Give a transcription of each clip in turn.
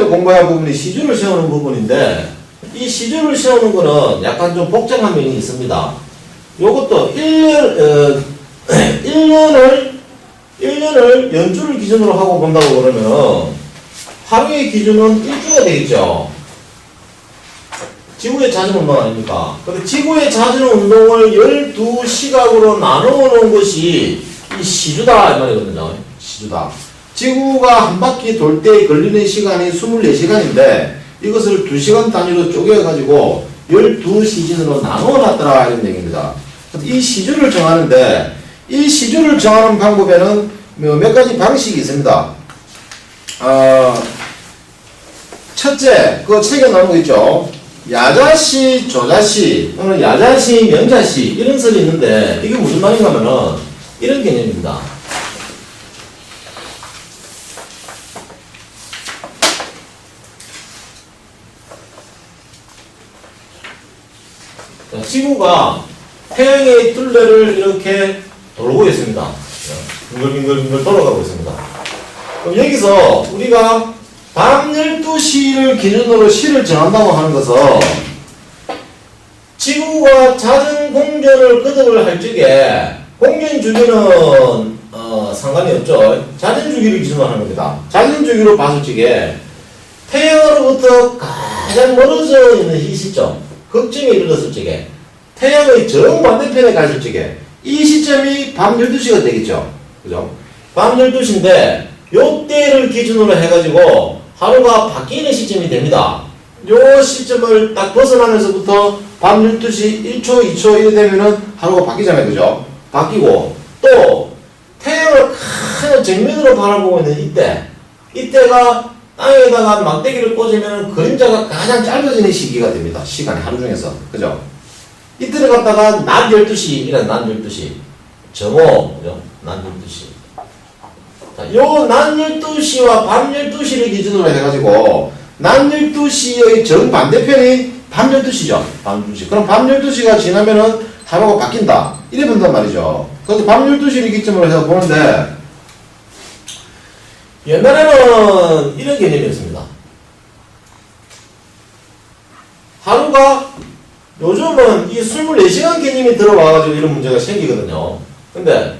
전에 공부할 부분이 시주를 세우는 부분인데 이 시주를 세우는 거는 약간 좀 복잡한 면이 있습니다. 요것도 1년을 연주를 기준으로 하고 본다고 그러면 하루의 기준은 1주가 되겠죠. 지구의 자전 운동 아닙니까? 근데 지구의 자전 운동을 12시각으로 나누어 놓은 것이 이 시주다 이 말이거든요. 시주다. 지구가 한 바퀴 돌 때 걸리는 시간이 24시간인데 이것을 2시간 단위로 쪼개가지고 12시즌으로 나누어 놨더라 이런 얘기입니다. 이 시주를 정하는데 이 시주를 정하는 방법에는 몇 가지 방식이 있습니다. 첫째, 그 책에 나온 거 있죠. 야자시, 조자시, 또는 야자시, 명자시 이런 설이 있는데 이게 무슨 말인가 하면은 이런 개념입니다. 자, 지구가 태양의 둘레를 이렇게 돌고 있습니다. 빙글빙글 돌아가고 있습니다. 그럼 여기서 우리가 밤 12시를 기준으로 시를 정한다고 하는 것은 지구가 자전 공전을 거듭을 할 적에 공전 주기는 상관이 없죠. 자전 주기를 기준으로 하는 겁니다. 자전 주기로 봤을 적에 태양으로부터 가장 멀어져 있는 이 시점, 극점에 이르렀을 적에 태양의 정반대편에 갔을 적에 이 시점이 밤 12시가 되겠죠. 그죠? 밤 12시인데 요때를 기준으로 해가지고 하루가 바뀌는 시점이 됩니다. 요 시점을 딱 벗어나면서부터 밤 12시 1초, 2초 이래 되면은 하루가 바뀌잖아요. 그죠? 바뀌고 또 태양을 큰 정면으로 바라보고 있는 이때가 땅에다가 막대기를 꽂으면 그림자가 가장 짧아지는 시기가 됩니다. 시간이 하루 중에서. 그죠? 이때를 갖다가 낮 12시이란 낮 12시. 정오. 그죠? 낮 12시. 자, 요 낮 12시와 밤 12시를 기준으로 해가지고 낮 12시의 정반대편이 밤 12시죠. 밤 12시. 그럼 밤 12시가 지나면은 하루가 바뀐다. 이래 본단 말이죠. 그래서 밤 12시를 기점으로 해서 보는데 옛날에는 이런 개념이었습니다. 하루가 요즘은 이 24시간 개념이 들어와가지고 이런 문제가 생기거든요. 근데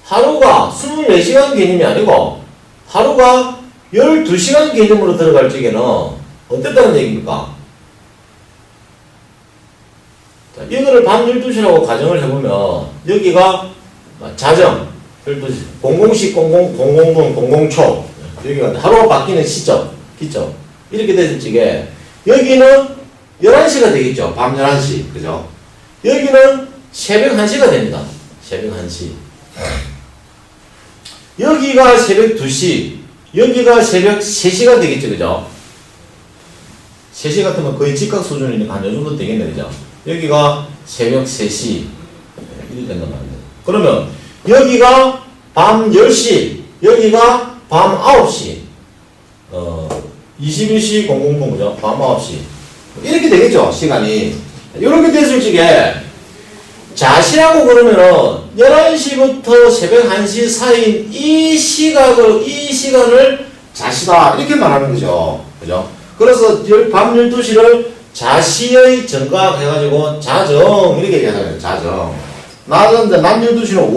하루가 24시간 개념이 아니고 하루가 12시간 개념으로 들어갈 적에는 어땠다는 얘기입니까? 자, 이거를 밤 12시라고 가정을 해보면 여기가 자정 12시 00시 00분 00초 여기가 하루가 바뀌는 시점 기점 이렇게 됐을 적에 여기는 11시가 되겠죠. 밤 11시 그죠? 여기는 새벽 1시가 됩니다. 새벽 1시 여기가 새벽 2시, 여기가 새벽 3시가 되겠죠, 그죠? 3시 같으면 거의 직각 수준이니까 한 요 정도 되겠네, 그죠? 여기가 새벽 3시, 이렇게 된단 말이에요. 그러면 여기가 밤 10시, 여기가 밤 9시, 21시 00분, 그죠? 밤 9시. 이렇게 되겠죠, 시간이. 이렇게 됐을 적에 자시라고 그러면은 11시부터 새벽 1시 사이인 이 시간을 자시다 이렇게 말하는 거죠. 그죠? 그래서 밤 12시를 자시의 정각 해가지고 자정 이렇게 얘기하잖아요. 자정. 낮 12시는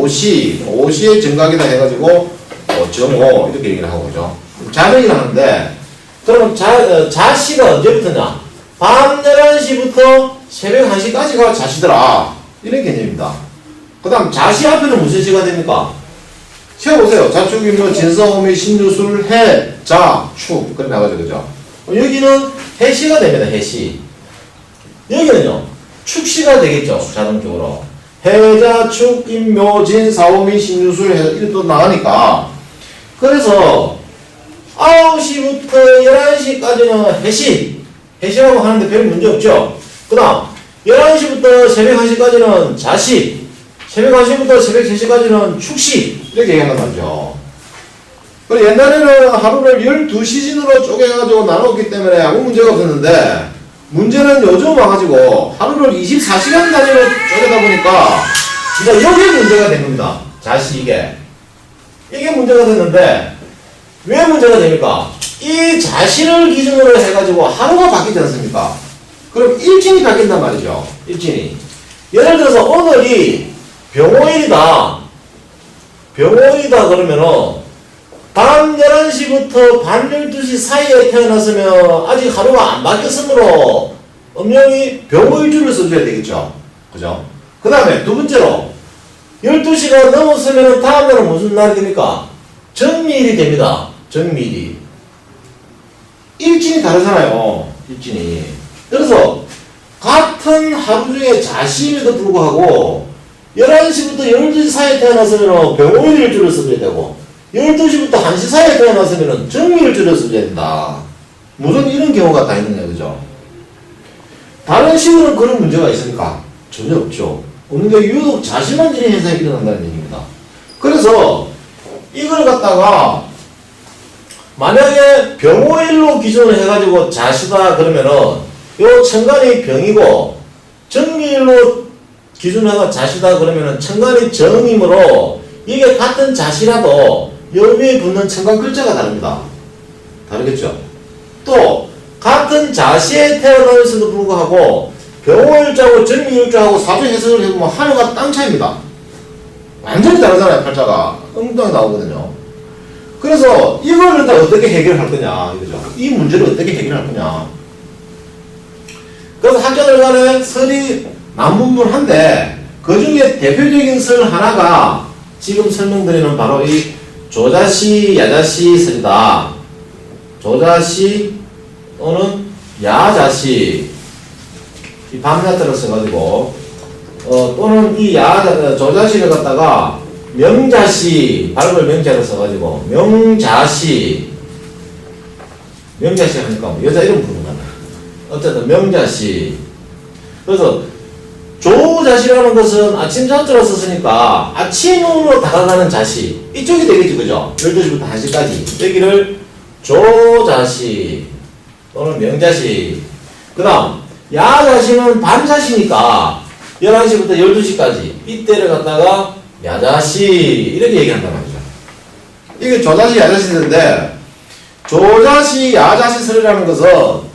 오시의 정각이다 해가지고 정오 이렇게 얘기를 하고 그죠? 자정이라 하는데 그러면 자시가 언제부터냐? 밤 11시부터 새벽 1시까지가 자시더라. 이런 개념입니다. 그 다음 자시 앞에는 무슨 시가 됩니까? 세워보세요. 자축인묘 진사오미 신유술 해, 자, 축 그렇게 나가죠. 그죠? 여기는 해시가 됩니다. 해시. 여기는요. 축시가 되겠죠. 자동적으로. 해자, 축, 인묘, 진사오미 신유술 해서 이렇게 또 나가니까 그래서 9시부터 11시까지는 해시. 해시라고 하는데 별 문제 없죠. 그 다음 11시부터 새벽 1시까지는 자시, 새벽 1시부터 새벽 3시까지는 축시 이렇게 얘기한단 말이죠. 그리고 옛날에는 하루를 12시즌으로 쪼개가지고 나눴기 때문에 아무 문제가 없었는데 문제는 요즘 와가지고 하루를 24시간 단위로 쪼개다 보니까 진짜 여기에 문제가 된 겁니다. 자시 이게 문제가 됐는데 왜 문제가 됩니까? 이 자신을 기준으로 해가지고 하루가 바뀌지 않습니까? 그럼 일진이 바뀐단 말이죠. 일진이. 예를 들어서 오늘이 병오일이다. 병오일이다 그러면은 밤 11시부터 밤 12시 사이에 태어났으면 아직 하루가 안 바뀌었으므로 음력이 병오일주를 써줘야 되겠죠. 그죠? 그 다음에 두 번째로 12시가 넘었으면 다음 날은 무슨 날이 됩니까? 정미일이 됩니다. 정미일이. 일진이 다르잖아요. 일진이. 그래서 같은 하루 중에 자시임에도 불구하고 11시부터 12시 사이에 태어났으면 병오일주를 써줘야 되고 12시부터 1시 사이에 태어났으면 정미일주를 써줘야 된다. 무슨 이런 경우가 다 있느냐, 그죠? 다른 시골은 그런 문제가 있습니까? 전혀 없죠. 없는데 유독 자신만 지닌 현상이 일어난다는 얘기입니다. 그래서 이걸 갖다가 만약에 병오일로 기준을 해가지고 자시다 그러면은 요 천간이 병이고 정미일로 기준해서 자시다 그러면은 천간이 정이므로 이게 같은 자시라도 여기에 붙는 천간 글자가 다릅니다. 다르겠죠? 또 같은 자시에 태어남에서도 불구하고 병오일자하고 정미일자하고 사주 해석을 해보면 하늘과 땅 차이입니다. 완전히 다르잖아요. 팔자가 엉뚱하게 나오거든요. 그래서 이걸 일단 어떻게 해결할 거냐 이거죠. 이 문제를 어떻게 해결할 거냐. 그래서 학자들 간에 설이 남분분한데 그 중에 대표적인 설 하나가 지금 설명드리는 바로 이 조자시 야자시 설이다. 조자시 또는 야자시 이 밤자자를 써가지고 또는 이 조자시를 갖다가 명자시 발음을 명자를 써가지고 명자시 하니까 뭐 여자 이름 부르는 거다. 어쨌든 명자시. 그래서 조자시라는 것은 아침 자자로 썼으니까 아침으로 다가가는 자시 이쪽이 되겠지, 그죠? 12시부터 1시까지 여기를 조자시 또는 명자시. 그 다음 야자시는 밤자시니까 11시부터 12시까지 이때를 갖다가 야자시 이렇게 얘기한단 말이죠. 이게 조자시 야자시인데 조자시 야자시 설이라는 것은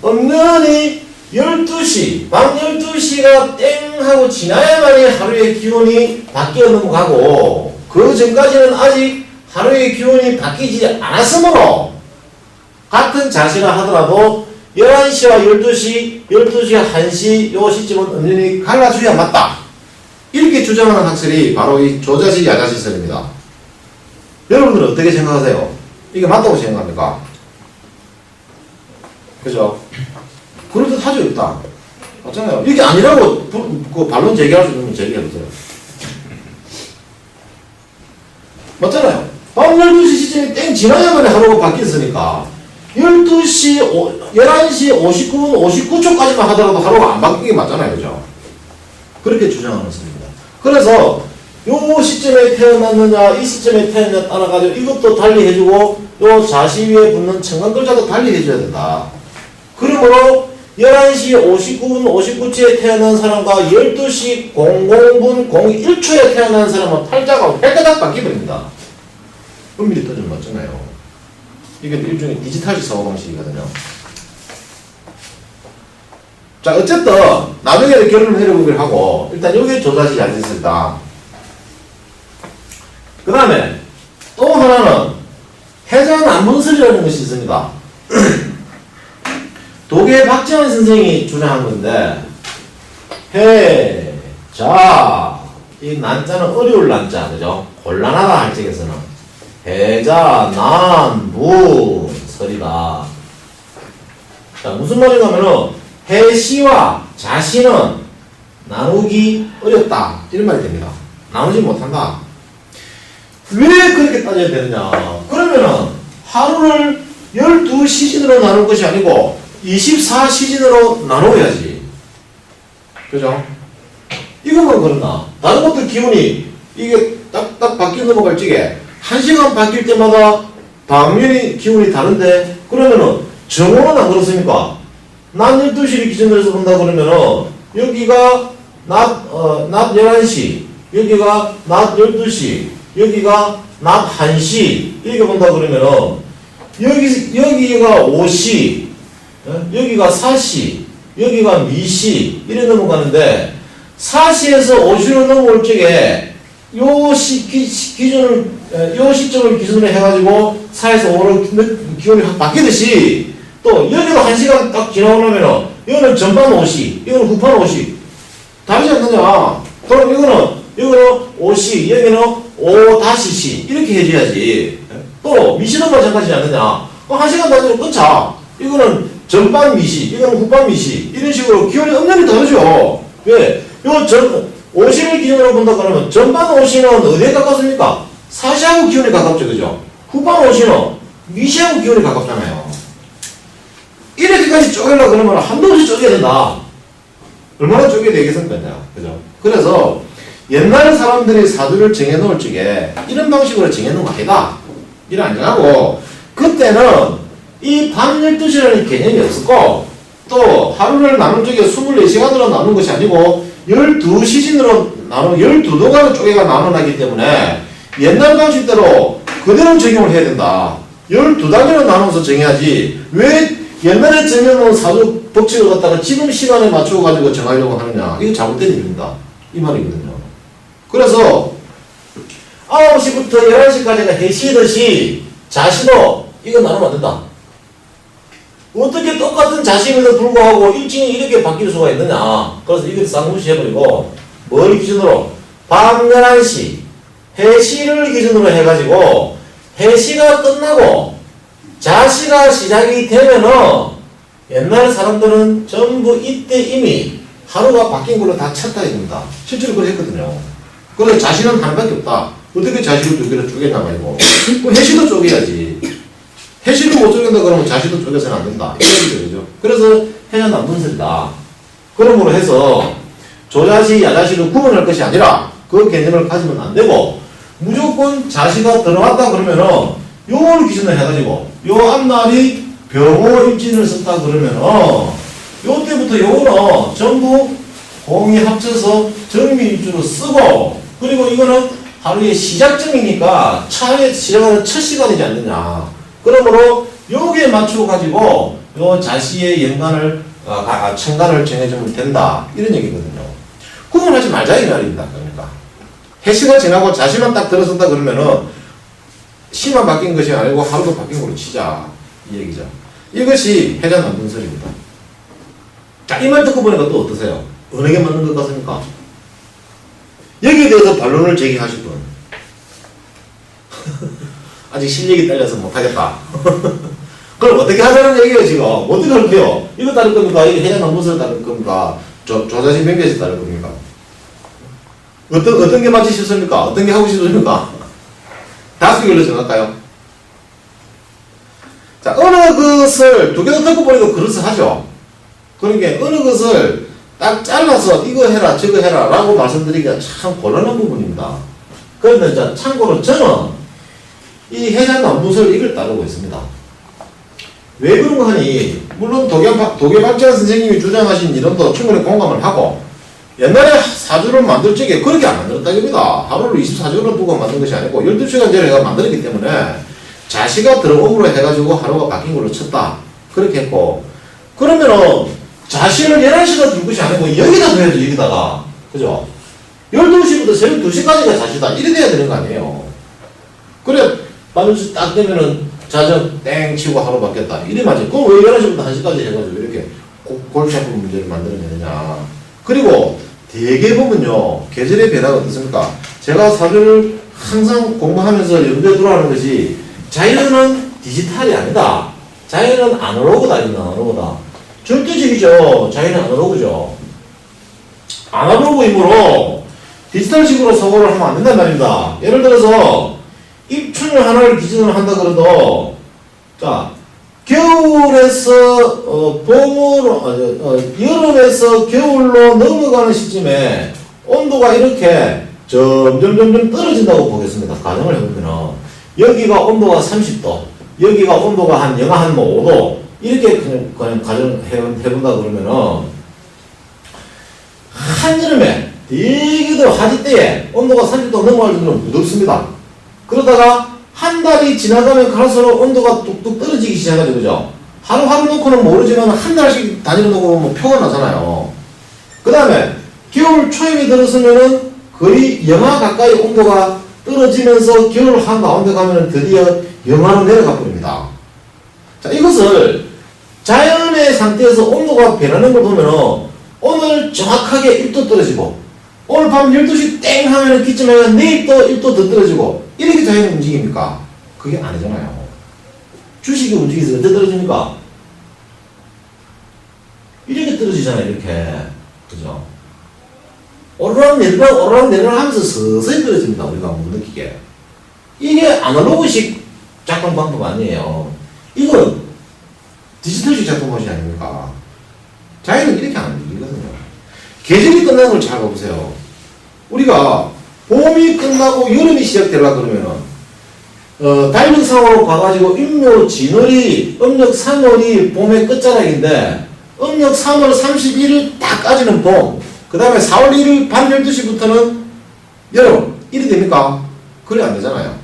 엄연히 12시 밤 12시가 땡 하고 지나야만이 하루의 기온이 바뀌어 넘어가고 그 전까지는 아직 하루의 기온이 바뀌지 않았으므로 같은 자시라 하더라도 11시와 12시, 12시와 1시 요 시점은 엄연히 갈라줘야 맞다. 이렇게 주장하는 학설이 바로 이 조자시 야자시 설입니다. 여러분들은 어떻게 생각하세요? 이게 맞다고 생각합니까? 그죠? 그럴듯 하죠, 일단. 맞잖아요. 이게 아니라고 그 반론 제기할 수 있으면 제기해보세요. 맞잖아요. 밤 12시 시점이 땡 지나야만이 하루가 바뀌었으니까 11시 59분 59초까지만 하더라도 하루가 안 바뀌게 맞잖아요. 그죠? 그렇게 주장하는 것입니다. 그래서 요 시점에 태어났느냐 이 시점에 태어났느냐 따라가지고 이것도 달리 해주고 요 자시 위에 붙는 천간 글자도 달리 해줘야 된다. 그러므로 11시 59분 59초에 태어난 사람과 12시 00분 01초에 태어난 사람은 팔자가 깨끗하게 바뀌어버립니다. 은밀히 떠주면 맞잖아요. 이게 일종의 디지털식 사고방식이거든요. 자, 어쨌든 나중에 결론을 내려보기를 하고 일단 여기에 조사시 잘 됐습니다. 그 다음에 또 하나는 해자남분설이라는 것이 있습니다. 독일 박지원 선생이 주장한 건데 해자 이 난자는 어려울 난자 그죠? 곤란하다 할 적에서는 해자남분설이다. 자, 무슨 말이냐면은 해시와 자시는 나누기 어렵다 이런 말이 됩니다. 나누지 못한다. 왜 그렇게 따져야 되느냐? 그러면은 하루를 12시즌으로 나눌 것이 아니고 24시즌으로 나눠야지. 그죠? 이것만 그렇나? 다른 것들 기온이 이게 딱딱 바뀌어 넘어갈 적에 1시간 바뀔 때마다 당연히 기온이 다른데 그러면은 정오는 안 그렇습니까? 낮 12시를 기준으로 해서 본다 그러면은 여기가 낮 11시 여기가 낮 12시 여기가 낮 1시 이렇게 본다 그러면은 여기가 5시, 여기가 4시, 여기가 미시, 이래 넘어가는데, 4시에서 5시로 넘어올 적에, 요 시점을 기준으로 해가지고, 4에서 5로 기온이 확 바뀌듯이, 또, 여기도 1시간 딱 지나고 나면은, 이거는 전반 5시, 이거는 후반 5시. 다르지 않느냐? 그럼 이거는 5시, 여기는 5-시, 이렇게 해줘야지. 또, 미시도 마찬가지지 않느냐? 1시간 단위로 끊자. 이거는 전반 미시, 이거는 후반 미시. 이런 식으로 기온이 엄연히 다르죠. 왜? 5시를 기준으로 본다 그러면 전반 5시는 어디에 가깝습니까? 4시하고 기온이 가깝죠. 그죠? 후반 5시는 미시하고 기온이 가깝잖아요. 이렇게까지 쪼개려고 그러면 한도 없이 쪼개야 된다. 얼마나 쪼개야 되겠습니까? 그죠? 그래서 옛날 사람들이 사주를 정해놓을 적에 이런 방식으로 정해놓은 거 아니다. 이래 안 정하고, 그때는 이 밤 12시라는 개념이 없었고, 또 하루를 나눌 적에 24시간으로 나눈 것이 아니고 12시즌으로 12도가로 쪼개가 나눠나기 때문에 옛날 방식대로 그대로 적용을 해야 된다. 12단위로 나눠서 정해야지 왜 옛날에 정해놓은 사주 법칙을 갖다가 지금 시간에 맞춰가지고 정하려고 하느냐. 이거 잘못된 일입니다. 이 말이거든요. 그래서 9시부터 11시까지가 해시듯이 자시도 이거 나누면 안 된다. 어떻게 똑같은 자식임에도 불구하고 일진이 이렇게 바뀔 수가 있느냐. 그래서 이걸 쌍무시해버리고 뭘 기준으로? 밤 11시 해시를 기준으로 해가지고 해시가 끝나고 자시가 시작이 되면은 옛날 사람들은 전부 이때 이미 하루가 바뀐 걸로 다 쳤다 이겁니다. 실제로 그걸 했거든요. 그래서 자시는 하나밖에 없다. 어떻게 자시를 두 개를 쪼개냐 말고 해시도 쪼개야지. 해시를 못 쪼갠다 그러면 자시도 쪼개서는 안 된다. 이런 거죠. 그래서 해자 남분설이다. 그러므로 해서 조자시, 야자시를 구분할 것이 아니라 그 개념을 가지면 안 되고 무조건 자시가 들어왔다 그러면은 요걸 기준으로 해가지고 요 앞날이 병호 입진을 썼다 그러면은 요 때부터 요거는 전부 공이 합쳐서 정미입주로 쓰고 그리고 이거는 하루의 시작점이니까 차에 시작하는 첫 시간이지 않느냐. 그러므로 요게 맞춰가지고 요 자시의 연간을 천간을 정해주면 된다 이런 얘기거든요. 구분하지 말자 이 말입니다. 그러니까 해시가 지나고 자시만 딱 들어선다 그러면은 시만 바뀐 것이 아니고 하루도 바뀐 걸로 치자 이 얘기죠. 이것이 해자 남분설입니다. 자, 이 말 듣고 보니까 또 어떠세요? 어느 게 맞는 것 같습니까? 여기에 대해서 반론을 제기하실 분. 아직 실력이 딸려서 못하겠다. 그럼 어떻게 하자는 얘기예요, 지금? 어떻게 할게요? 이거 따를 겁니까? 이거 해자 남분설 따를 겁니까? 조자시 변개시 따를 겁니까? 어떤 게 맞지 싶습니까? 어떤 게 하고 싶습니까? 다섯 개로 정할까요? 자, 어느 것을 두 개도 듣고 보니까 그럴싸하죠. 그러니까 어느 것을 딱 잘라서 이거 해라 저거 해라 라고 말씀드리기가 참 곤란한 부분입니다. 그런데 자, 참고로 저는 이 해자남분설 이걸 따르고 있습니다. 왜 그런가 하니 물론 도계박지환 선생님이 주장하신 이론도 충분히 공감을 하고 옛날에 사주를 만들 적에 그렇게 안 만들었다입니다. 하루를 24시간을 두고 만든 것이 아니고 12시간제를 해가 만들었기 때문에 자시가 들어옴으로 해가지고 하루가 바뀐 걸로 쳤다. 그렇게 했고 그러면은 자시를 11시가 둘 것이 아니고 여기다 둬야죠. 여기다가. 그죠? 12시부터 새벽 2시까지가 자시다. 이래 돼야 되는 거 아니에요. 그래 만우시 딱 되면은 자전 땡 치고 하루 바뀌었다. 이래 맞지. 그럼 왜 11시부터 1시까지 해가지고 이렇게 골치 아픈 문제를 만들어내느냐. 그리고 대개 보면요. 계절의 변화가 어떻습니까? 제가 사주를 항상 공부하면서 염두에 들어가는 것이 자연은 디지털이 아니다. 자연은 아날로그다. 아날로그다. 절대적이죠. 자연은 아날로그죠. 아날로그이므로 디지털식으로 사고를 하면 안 된단 말입니다. 예를 들어서 입춘을 하나를 기준으로 한다 그래도 자 겨울에서 봄으로 여름에서 겨울로 넘어가는 시점에 온도가 이렇게 점점 떨어진다고 보겠습니다. 가정을 해보면은 여기가 온도가 30도, 여기가 온도가 한 영하 한 5도 이렇게 그냥 가정해본다 그러면은 한여름에 되게도 하지 때에 온도가 30도 넘어갈 정도로 무덥습니다. 그러다가 한 달이 지나가면 갈수록 온도가 뚝뚝 떨어지기 시작하죠. 그죠? 하루 놓고는 모르지만 한 달씩 단위로 놓고 뭐 표가 나잖아요. 그 다음에 겨울 초임이 들었으면은 거의 영하 가까이 온도가 떨어지면서 겨울 한가운데 가면은 드디어 영하로 내려가 버립니다. 자, 이것을 자연의 상태에서 온도가 변하는 걸 보면은 오늘 정확하게 1도 떨어지고 오늘 밤 12시 땡 하면은 기침하면 내일 또 1도 더 떨어지고 이렇게 자연이 움직입니까? 그게 아니잖아요. 주식이 움직이서 어떻게 떨어집니까? 이렇게 떨어지잖아요. 이렇게. 그죠? 오르락내리락 하면서 서서히 떨어집니다. 우리가 못 느끼게. 이게 아날로그식 작동 방법 아니에요. 이건 디지털식 작동 방식 아닙니까? 자연은 이렇게 안 움직이거든요. 계절이 끝나는 걸 잘 봐보세요. 우리가 봄이 끝나고 여름이 시작되려 그러면은 달력상으로 봐가지고 인묘 진월이 음력 3월이 봄의 끝자락인데 음력 3월 31일 딱까지는 봄, 그 다음에 4월 1일 밤 12시부터는 여름 이리 됩니까? 그래 안 되잖아요.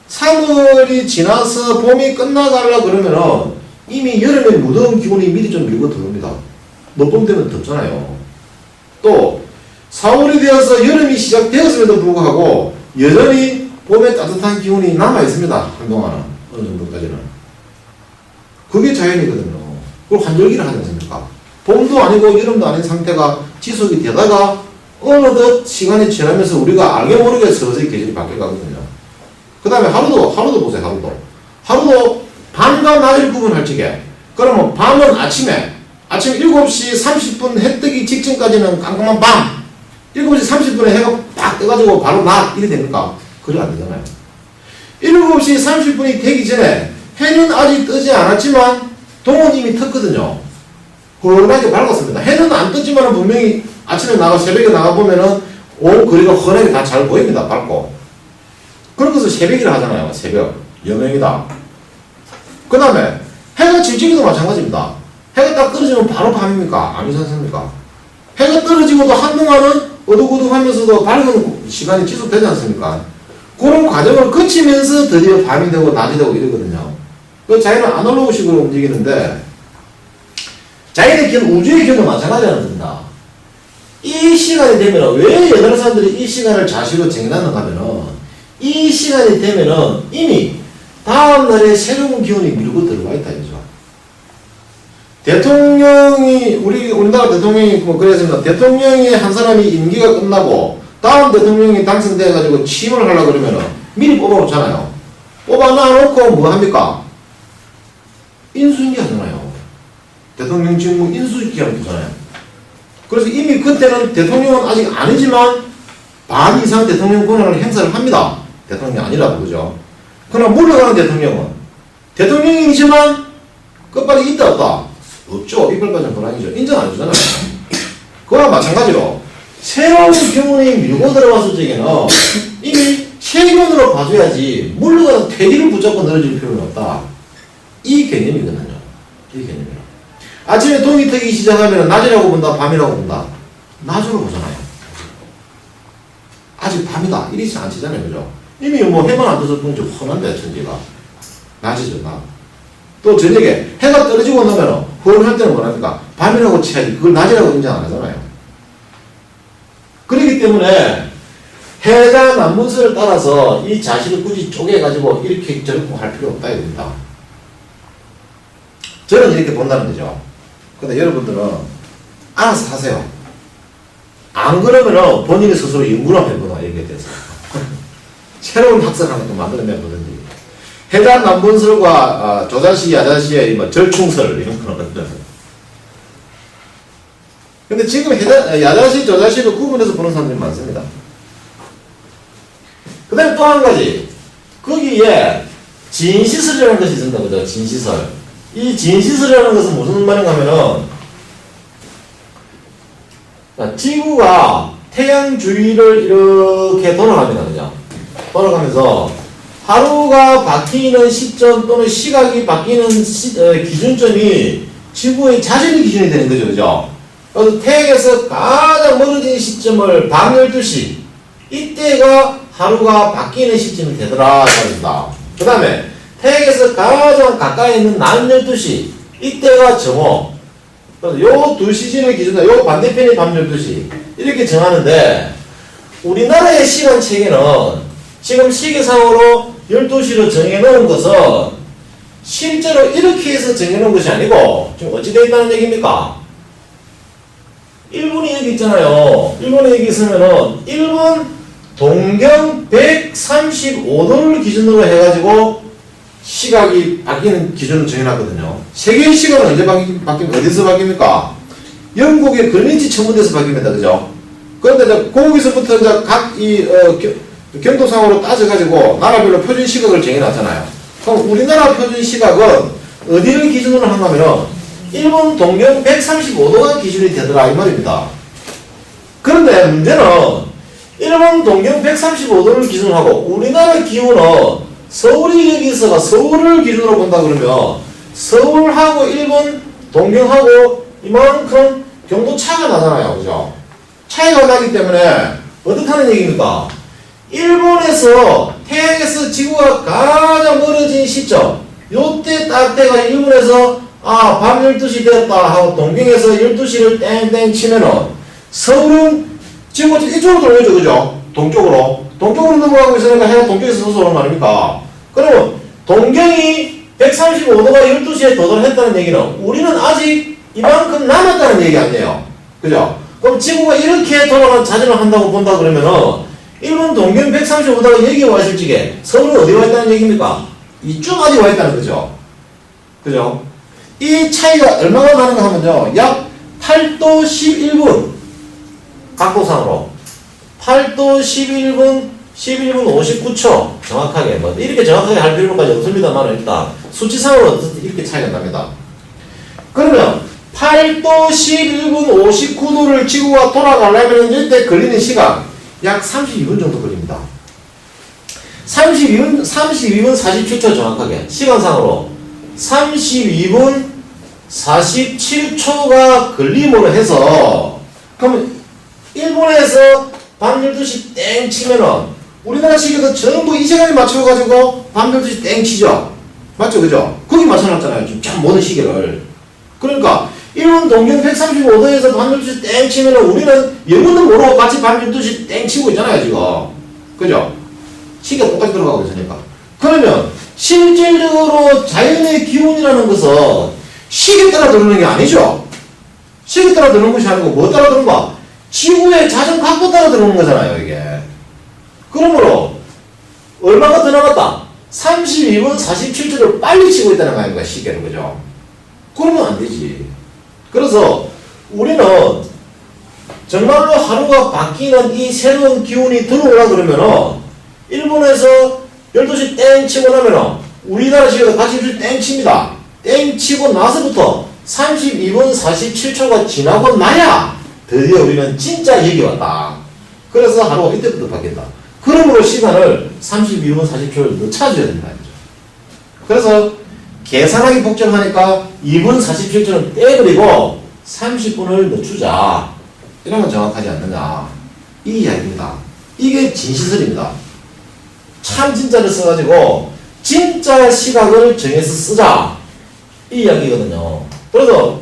3월이 지나서 봄이 끝나가려 그러면은 이미 여름의 무더운 기온이 미리 좀 밀고 들어옵니다. 늦봄 되면 덥잖아요. 또 4월이 되어서 여름이 시작되었음에도 불구하고 여전히 봄에 따뜻한 기온이 남아있습니다. 한동안은 어느 정도까지는. 그게 자연이거든요. 그걸 환절기를 하지 않습니까? 봄도 아니고 여름도 아닌 상태가 지속이 되다가 어느덧 시간이 지나면서 우리가 알게 모르게 서서히 계절이 바뀌어가거든요. 그 다음에 하루도 보세요. 하루도 밤과 낮을 구분할 적에 그러면 밤은 아침 7시 30분 해 뜨기 직전까지는 깜깜한 밤, 7시 30분에 해가 딱 떠가지고 바로 낮 이래 됩니까? 그래 안 되잖아요. 7시 30분이 되기 전에 해는 아직 뜨지 않았지만 동은 이미 텄거든요. 훤하게 밝았습니다. 해는 안 떴지만 분명히 아침에 새벽에 나가보면은 온 거리가 훤하게 다 잘 보입니다. 밝고. 그런 것을 새벽이라 하잖아요. 새벽. 여명이다. 그 다음에 해가 질 적에도 마찬가지입니다. 해가 딱 떨어지면 바로 밤입니까? 아니지 않습니까? 해가 떨어지고도 한동안은 어둑어둑하면서도 밝은 시간이 지속되지 않습니까? 그런 과정을 거치면서 드디어 밤이 되고 낮이 되고 이러거든요. 그 자연은 아날로그식으로 움직이는데 자연의 기운, 우주의 기운도 마찬가지라는 겁니다. 이 시간이 되면 왜 여러 사람들이 이 시간을 자시로 정해놨는가 하면은 이 시간이 되면은 이미 다음날에 새로운 기운이 밀고 들어와 있다 이거죠. 대통령이 우리나라 대통령이 뭐 그랬습니다. 대통령이 한 사람이 임기가 끝나고 다음 대통령이 당선돼 가지고 취임을 하려고 그러면은 미리 뽑아놓잖아요. 뽑아놔놓고 뭐 합니까? 인수인계 하잖아요. 대통령 직무 인수인계 하면 되잖아요. 그래서 이미 그때는 대통령은 아직 아니지만 반 이상 대통령 권한을 행사를 합니다. 대통령이 아니라고 그죠? 그러나 물러가는 대통령은 대통령이지만 끝발이 있다 없다? 없죠. 이빨까지는 불안이죠. 인정 안 해주잖아요. 그거랑 마찬가지로 새로운 기운이 밀고 들어왔을 적에는 이미 세균으로 봐줘야지 물러가서 퇴기를 붙잡고 늘어질 필요는 없다. 이 개념이거든요. 이 개념이요. 아침에 동이 트기 시작하면 낮이라고 본다, 밤이라고 본다. 낮으로 보잖아요. 아직 밤이다. 이러지 않잖아요. 그죠? 이미 뭐 해만 안 떠서 뿐이지 훤한데 천지가. 낮이죠, 낮. 또 저녁에 해가 떨어지고 나면 훤할 때는 뭐랍니까? 밤이라고 치야지. 그걸 낮이라고 인정 안 하잖아요. 그렇기 때문에 해자 남문서를 따라서 이 자식을 굳이 쪼개가지고 이렇게 저렇게 할 필요 없다 이겁니다. 저는 이렇게 본다는 거죠. 근데 여러분들은 알아서 하세요. 안 그러면은 본인이 스스로 연구를 한번 해보나 이렇게 돼서 새로운 학설 하나 또 만들어내보든지 해자 남문설과 조자시 야자시의 뭐 절충설 이런 거는 근데 지금 야자시 조자시를 구분해서 보는 사람들이 많습니다. 그 다음에 또 한 가지 거기에 진시설이라는 것이 있습니다. 그죠? 진시설. 이 진시설이라는 것은 무슨 말인가 하면은 지구가 태양 주위를 이렇게 돌아갑니다. 그죠? 돌아가면서 하루가 바뀌는 시점 또는 시각이 바뀌는 기준점이 지구의 자전이 기준이 되는 거죠. 그죠? 그래서 태양에서 가장 멀어진 시점을 밤 12시 이때가 하루가 바뀌는 시점이 되더라 이 말입니다. 그 다음에 태양에서 가장 가까이 있는 낮 12시 이때가 정오. 그래서 요 두 시즌을 기준으로 요 반대편이 밤 12시 이렇게 정하는데 우리나라의 시간 체계는 지금 시계상으로 12시로 정해놓은 것은 실제로 이렇게 해서 정해놓은 것이 아니고 지금 어찌 되어 있다는 얘기입니까? 일본이 여기 있잖아요. 일본이 여기 있으면은 일본 동경 135도를 기준으로 해가지고 시각이 바뀌는 기준을 정해놨거든요. 세계의 시간은 언제 어디서 바뀝니까? 영국의 그린위치 천문대에서 바뀝니다. 그죠? 그런데 거기서부터 이제 경도상으로 따져가지고 나라별로 표준 시각을 정해놨잖아요. 그럼 우리나라 표준 시각은 어디를 기준으로 한다면은 일본 동경 135도가 기준이 되더라 이 말입니다. 그런데 문제는 일본 동경 135도를 기준으로 하고 우리나라 기온은 서울이 여기서가 서울을 기준으로 본다 그러면 서울하고 일본 동경하고 이만큼 경도 차이가 나잖아요. 그죠? 차이가 나기 때문에 어떻다는 얘기입니까? 일본에서 태양에서 지구가 가장 멀어진 시점 요때 딱 때가 일본에서 밤 12시 되었다 하고 동경에서 12시를 땡땡 치면은 서울은 지금 이쪽으로 돌려죠. 그죠? 동쪽으로 넘어가고 있으니까 해가 동쪽에서 솟아오는 말입니까? 그러면 동경이 135도가 12시에 도달했다는 얘기는 우리는 아직 이만큼 남았다는 얘기 아니에요. 그죠? 그럼 지구가 이렇게 돌아간 자전을 한다고 본다 그러면은 일본 동경 135도가 여기 와 있을 적에 서울은 어디 와 있다는 얘기입니까? 이쪽까지 와 있다는 거죠. 그죠? 이 차이가 얼마나 나는가 하면요. 약 8도 11분 각도상으로 8도 11분 59초 정확하게 뭐 이렇게 정확하게 할 필요까지 없습니다만 일단 수치상으로 이렇게 차이가 납니다. 그러면 8도 11분 59도를 지구가 돌아가려면 이때 걸리는 시간 약 32분 정도 걸립니다. 32분 47초 정확하게 시간상으로 32분 47초가 걸림으로 해서 그러면 일본에서 밤 12시 땡 치면은 우리나라 시계도 전부 이 시간에 맞춰가지고 밤 12시 땡 치죠. 맞죠? 그죠? 거기 맞춰놨잖아요. 지금 참 모든 시계를. 그러니까 일본 동경 135도에서 밤 12시 땡 치면은 우리는 영문도 모르고 같이 밤 12시 땡 치고 있잖아요. 지금. 그죠? 시계가 똑같이 들어가고 있으니까. 그러면 실질적으로 자연의 기온이라는 것은 시계 따라 들어오는 게 아니죠. 시계 따라 들어오는 것이 아니고 뭐 따라 들어오는가? 지구의 자전 각도 따라 들어오는 거잖아요. 이게. 그러므로 얼마가 더 나갔다? 32분 47초를 빨리 치고 있다는 거 아닙니까? 시계를. 그죠? 그러면 안 되지. 그래서 우리는 정말로 하루가 바뀌는 이 새로운 기온이 들어오라 그러면은 일본에서 12시 땡 치고 나면은 우리나라 시계도 같이 땡 칩니다. 땡 치고 나서부터 32분 47초가 지나고 나야 드디어 우리는 진짜 여기 왔다. 그래서 하루가 이때부터 바뀐다. 그러므로 시간을 32분 40초를 늦춰줘야 된다. 그래서 계산하기 복잡하니까 2분 47초는 떼버리고 30분을 늦추자. 이러면 정확하지 않느냐. 이 이야기입니다. 이게 진시설입니다. 참 진짜를 써가지고 진짜 시각을 정해서 쓰자. 이 이야기거든요. 그래서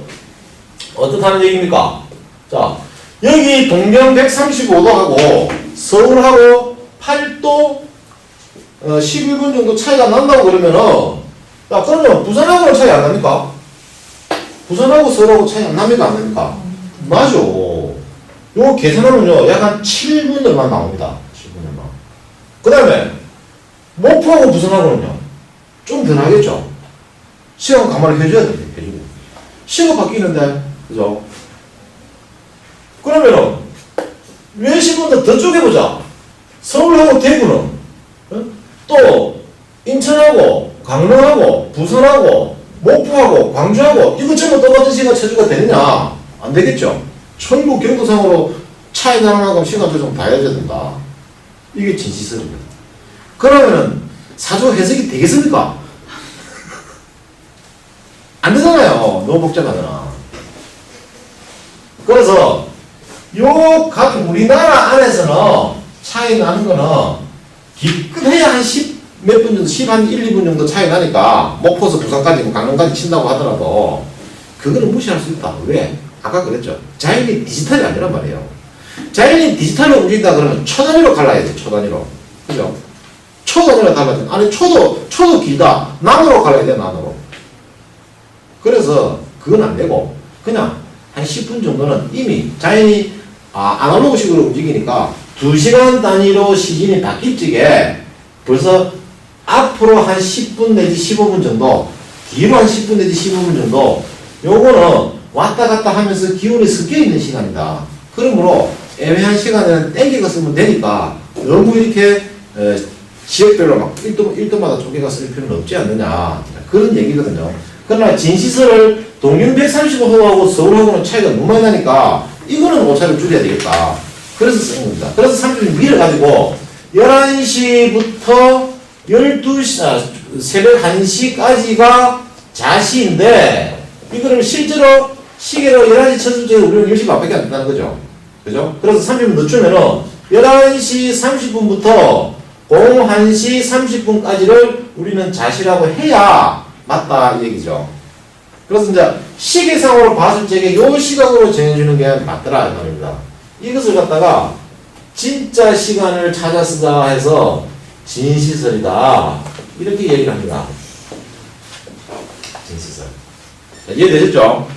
어떻다는 얘기입니까? 자, 여기 동경 135도하고 서울하고 8도 11분 정도 차이가 난다고 그러면은 자, 그러면 부산하고는 차이 안 납니까? 부산하고 서울하고 차이 안 납니까? 안 납니까? 맞아. 요 계산하면요, 약 한 7분 얼마 나옵니다. 7분 얼마. 그 다음에 목포하고 부산하고는요, 좀 더 나겠죠? 시간 감안을 해줘야 돼. 해주고. 시간 바뀌는데, 그죠? 그러면은, 왜 10분 더 쪼개보자. 서울하고 대구는, 또, 인천하고, 강릉하고, 부산하고, 목포하고, 광주하고, 이거 전부 똑같은 시간 체주가 되느냐? 안 되겠죠? 전부 경도상으로 차이 나는 시간 조정 다 해야 된다. 이게 진시설입니다. 그러면은, 사조 해석이 되겠습니까? 안 되잖아요. 너무 복잡하잖아. 그래서 각 우리나라 안에서는 차이 나는 거는 기껏해야 한 10 몇 분 정도, 10 한 1, 2분 정도 차이 나니까, 목포에서 부산까지, 뭐 강릉까지 친다고 하더라도, 그거는 무시할 수 있다. 왜? 아까 그랬죠. 자연이 디지털이 아니란 말이에요. 자연이 디지털로 움직인다 그러면 초 단위로 갈라야 돼, 초 단위로. 그죠? 초 단위로 갈라야 돼. 아니, 초도 길다. 난으로 갈라야 돼, 난으로. 그래서, 그건 안 되고, 그냥 한 10분 정도는 이미 자연이, 아날로그식으로 움직이니까, 2시간 단위로 시즌이 바뀔 적에, 벌써 앞으로 한 10분 내지 15분 정도, 뒤로 한 10분 내지 15분 정도, 요거는 왔다 갔다 하면서 기온이 섞여 있는 시간이다. 그러므로 애매한 시간에는 땡겨가 쓰면 되니까 너무 이렇게 지역별로 막 1도마다 쪼개가 쓸 필요는 없지 않느냐. 그런 얘기거든요. 그러나 진시설을 동균 135호하고 서울하고는 차이가 너무 많이 나니까 이거는 오차를 줄여야 되겠다. 그래서 쓴 겁니다. 그래서 30분 밀어가지고 11시부터 12시, 새벽 1시까지가 자시인데, 이거를 실제로 시계로 11시 쳤을 때 우리는 10시 반밖에 안 된다는 거죠. 그죠? 그래서 30분 늦추면은 11시 30분부터 01시 30분까지를 우리는 자시라고 해야 맞다 이 얘기죠. 그래서 이제 시계상으로 봤을 적에 요 시각으로 정해주는 게 맞더라 이 말입니다. 이것을 갖다가 진짜 시간을 찾아 쓰자 해서 진시설이다. 이렇게 얘기를 합니다. 진시설. 이해되셨죠?